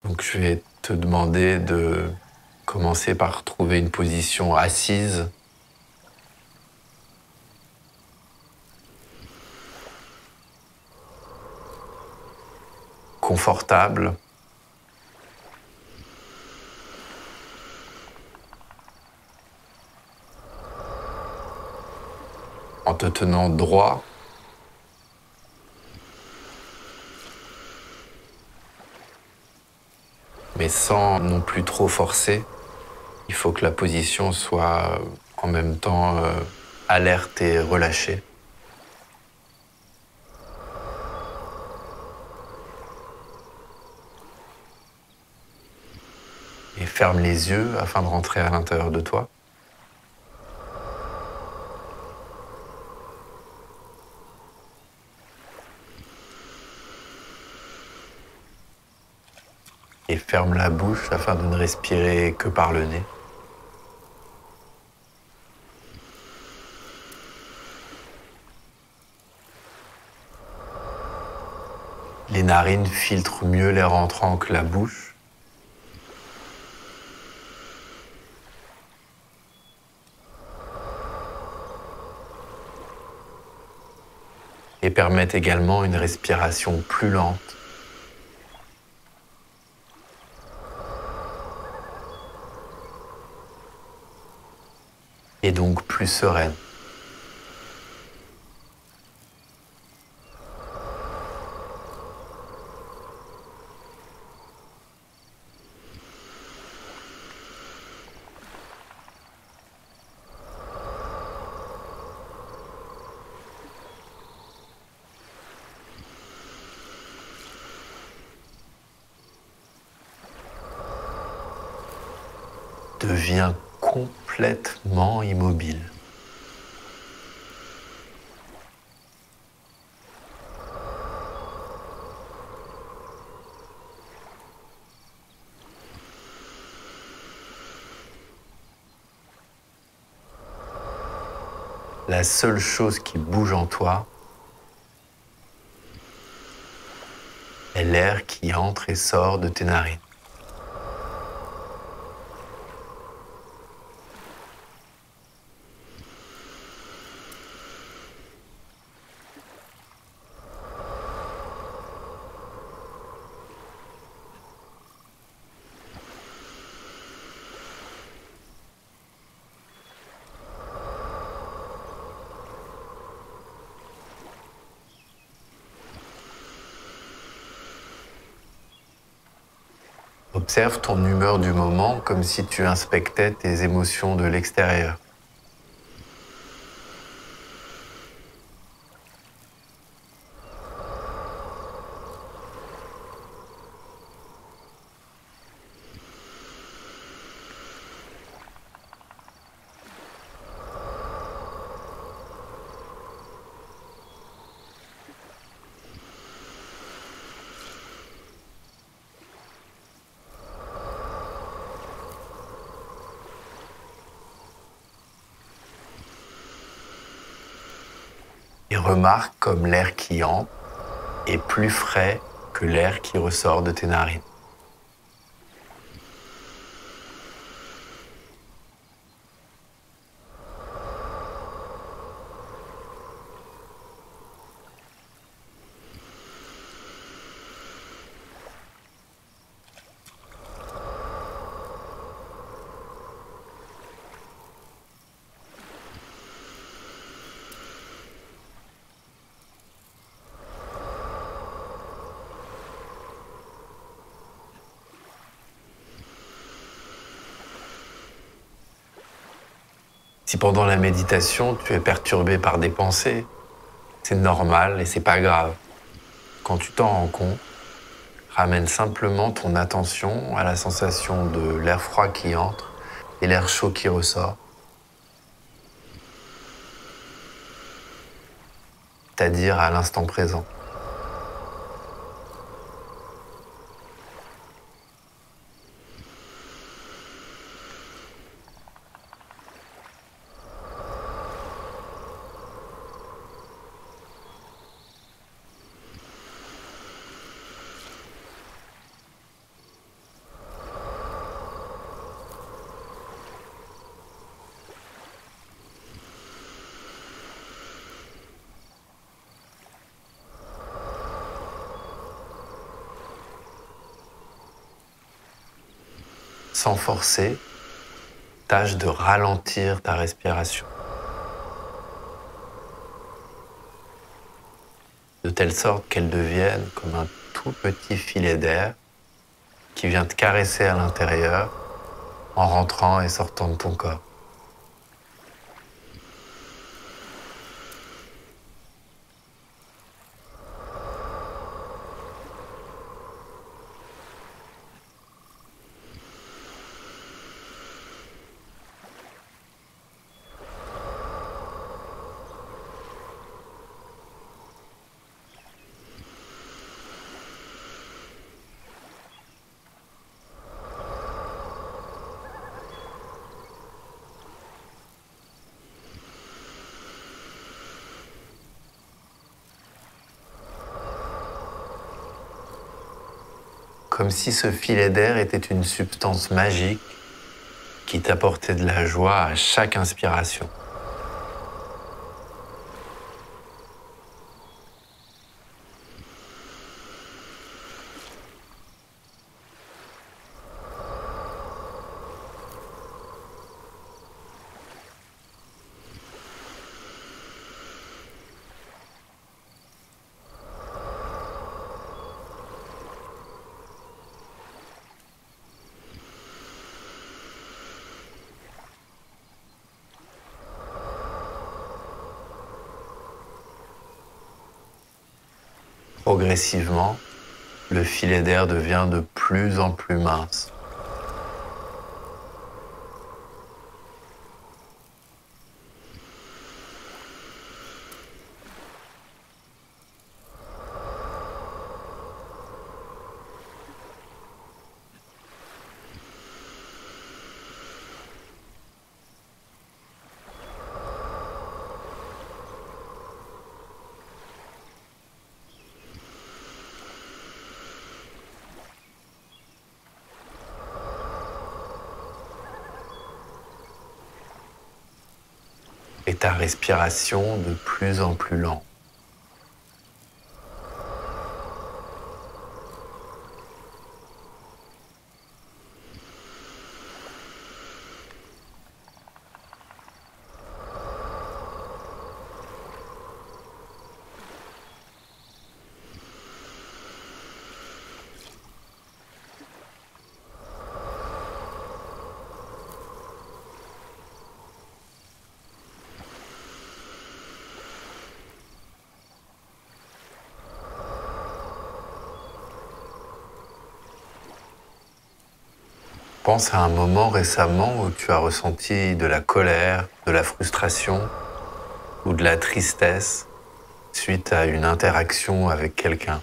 Donc je vais te demander de commencer par trouver une position assise, confortable, en te tenant droit, mais sans non plus trop forcer. Il faut que la position soit en même temps alerte et relâchée. Et ferme les yeux afin de rentrer à l'intérieur de toi. Et ferme la bouche afin de ne respirer que par le nez. Les narines filtrent mieux l'air entrant que la bouche. Et permettent également une respiration plus lente. Et donc plus sereine. Deviens complètement immobile. La seule chose qui bouge en toi est l'air qui entre et sort de tes narines. Observe ton humeur du moment comme si tu inspectais tes émotions de l'extérieur. Et remarque comme l'air qui entre est plus frais que l'air qui ressort de tes narines. Si pendant la méditation, tu es perturbé par des pensées, c'est normal et c'est pas grave. Quand tu t'en rends compte, ramène simplement ton attention à la sensation de l'air froid qui entre et l'air chaud qui ressort. C'est-à-dire à l'instant présent. sans forcer, tâche de ralentir ta respiration. De telle sorte qu'elle devienne comme un tout petit filet d'air qui vient te caresser à l'intérieur en rentrant et sortant de ton corps. Comme si ce filet d'air était une substance magique qui t'apportait de la joie à chaque inspiration. Progressivement, le filet d'air devient de plus en plus mince. Et ta respiration de plus en plus lente. Pense à un moment récemment où tu as ressenti de la colère, de la frustration ou de la tristesse suite à une interaction avec quelqu'un.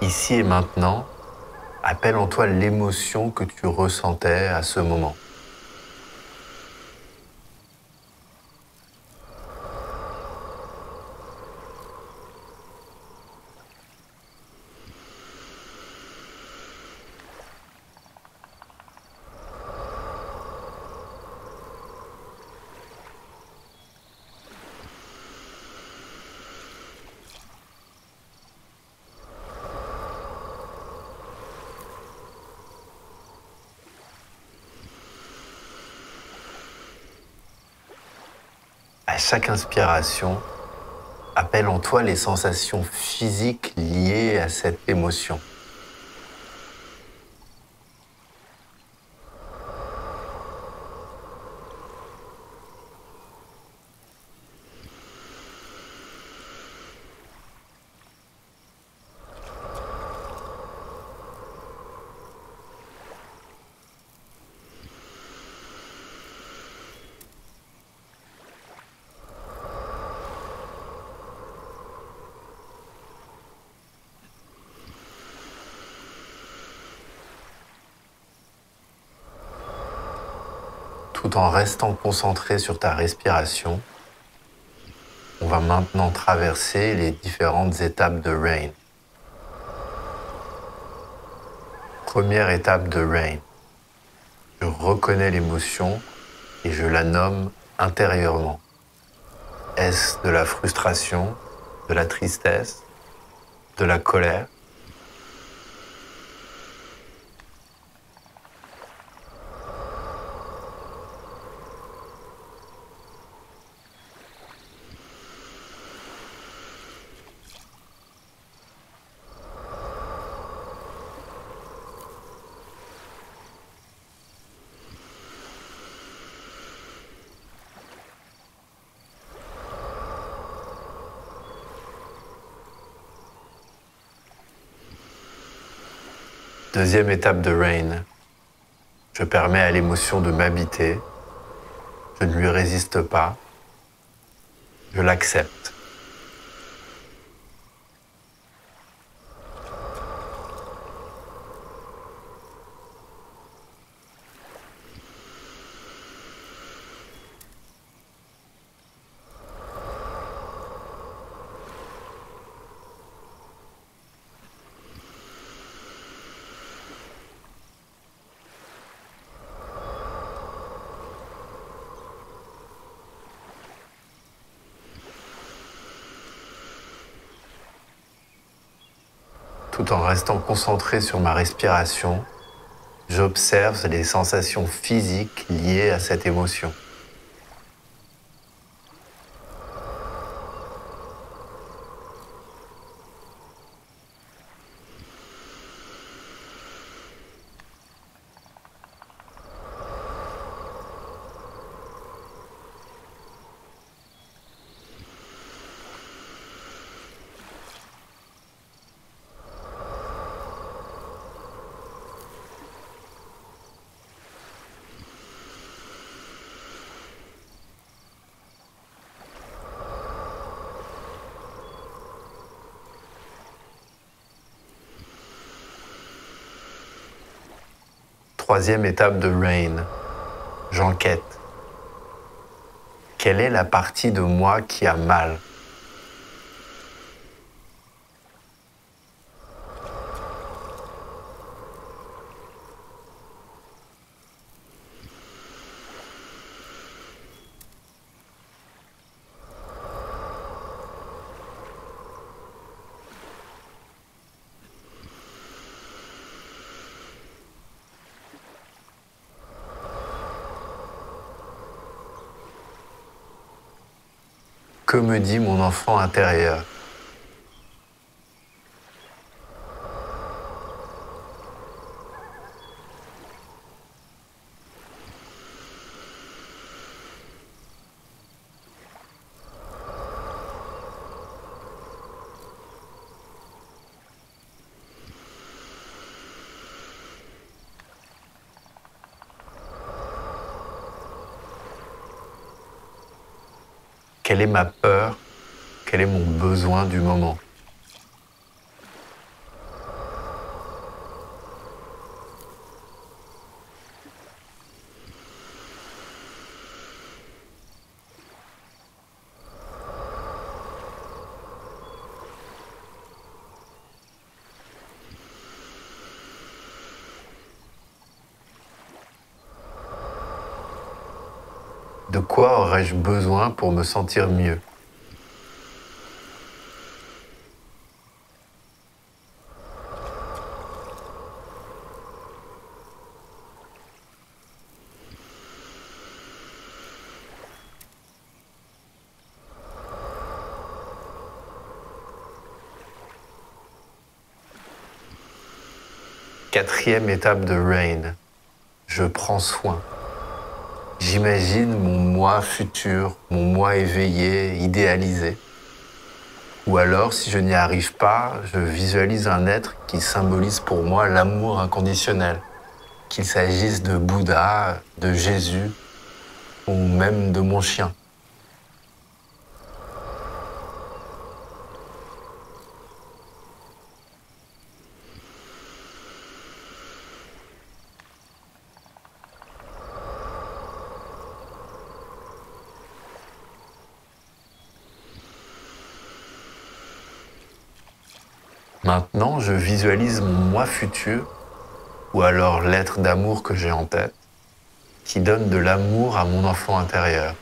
Ici et maintenant, appelle en toi l'émotion que tu ressentais à ce moment. À chaque inspiration, appelle en toi les sensations physiques liées à cette émotion. Tout en restant concentré sur ta respiration, on va maintenant traverser les différentes étapes de Rain. Première étape de Rain. Je reconnais l'émotion et je la nomme intérieurement. Est-ce de la frustration, de la tristesse, de la colère? Deuxième étape de Rain. Je permets à l'émotion de m'habiter. Je ne lui résiste pas. Je l'accepte. Tout en restant concentré sur ma respiration, j'observe les sensations physiques liées à cette émotion. Troisième étape de Rain. J'enquête. Quelle est la partie de moi qui a mal? Que me dit mon enfant intérieur? Quelle est ma peur? Quel est mon besoin du moment? De quoi aurais-je besoin pour me sentir mieux? Quatrième étape de Rain. Je prends soin. J'imagine mon moi futur, mon moi éveillé, idéalisé. Ou alors, si je n'y arrive pas, je visualise un être qui symbolise pour moi l'amour inconditionnel. Qu'il s'agisse de Bouddha, de Jésus ou même de mon chien. Maintenant, je visualise mon moi futur, ou alors l'être d'amour que j'ai en tête, qui donne de l'amour à mon enfant intérieur.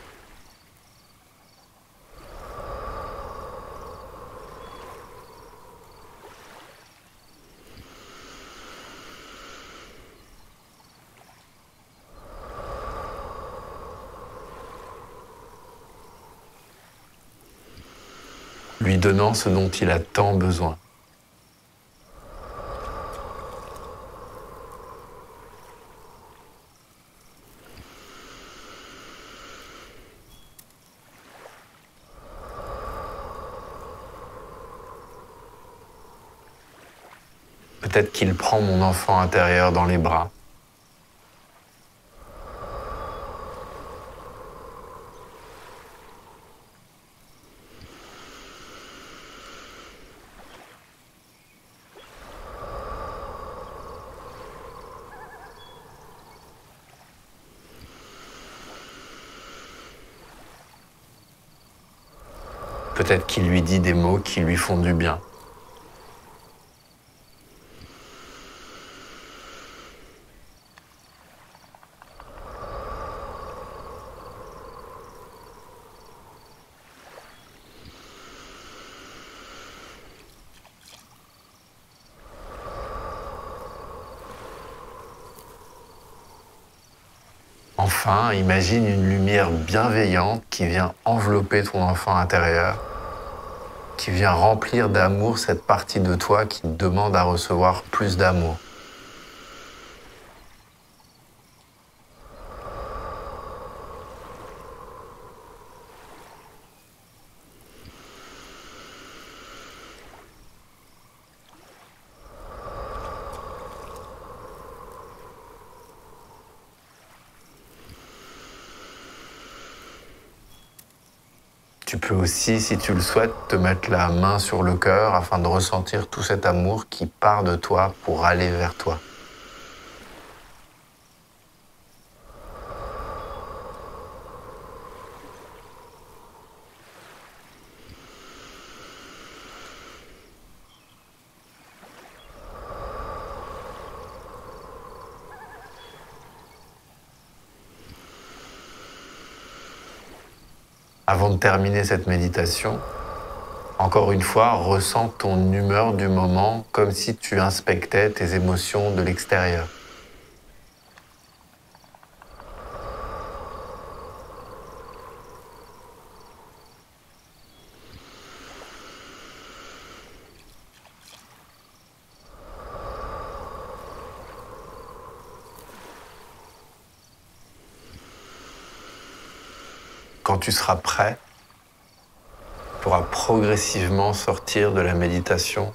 Lui donnant ce dont il a tant besoin. Peut-être qu'il prend mon enfant intérieur dans les bras. Peut-être qu'il lui dit des mots qui lui font du bien. Enfin, imagine une lumière bienveillante qui vient envelopper ton enfant intérieur, qui vient remplir d'amour cette partie de toi qui demande à recevoir plus d'amour. Tu peux aussi, si tu le souhaites, te mettre la main sur le cœur afin de ressentir tout cet amour qui part de toi pour aller vers toi. Avant de terminer cette méditation, encore une fois, ressens ton humeur du moment comme si tu inspectais tes émotions de l'extérieur. Quand tu seras prêt, tu pourras progressivement sortir de la méditation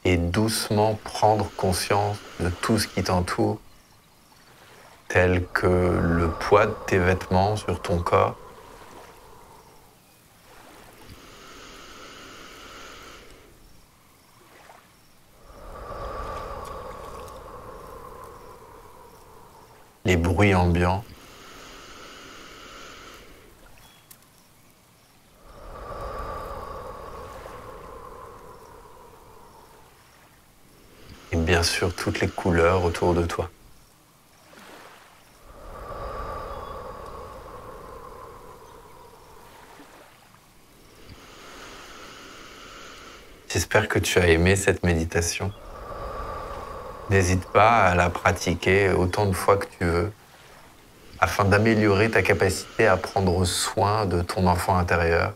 et doucement prendre conscience de tout ce qui t'entoure, tel que le poids de tes vêtements sur ton corps, les bruits ambiants, et bien sûr toutes les couleurs autour de toi. J'espère que tu as aimé cette méditation. N'hésite pas à la pratiquer autant de fois que tu veux, afin d'améliorer ta capacité à prendre soin de ton enfant intérieur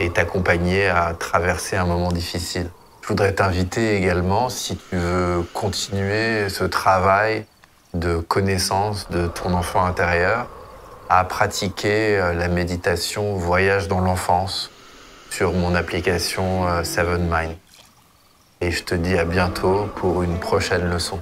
et t'accompagner à traverser un moment difficile. Je voudrais t'inviter également, si tu veux continuer ce travail de connaissance de ton enfant intérieur, à pratiquer la méditation Voyage dans l'enfance sur mon application Seven Mind. Et je te dis à bientôt pour une prochaine leçon.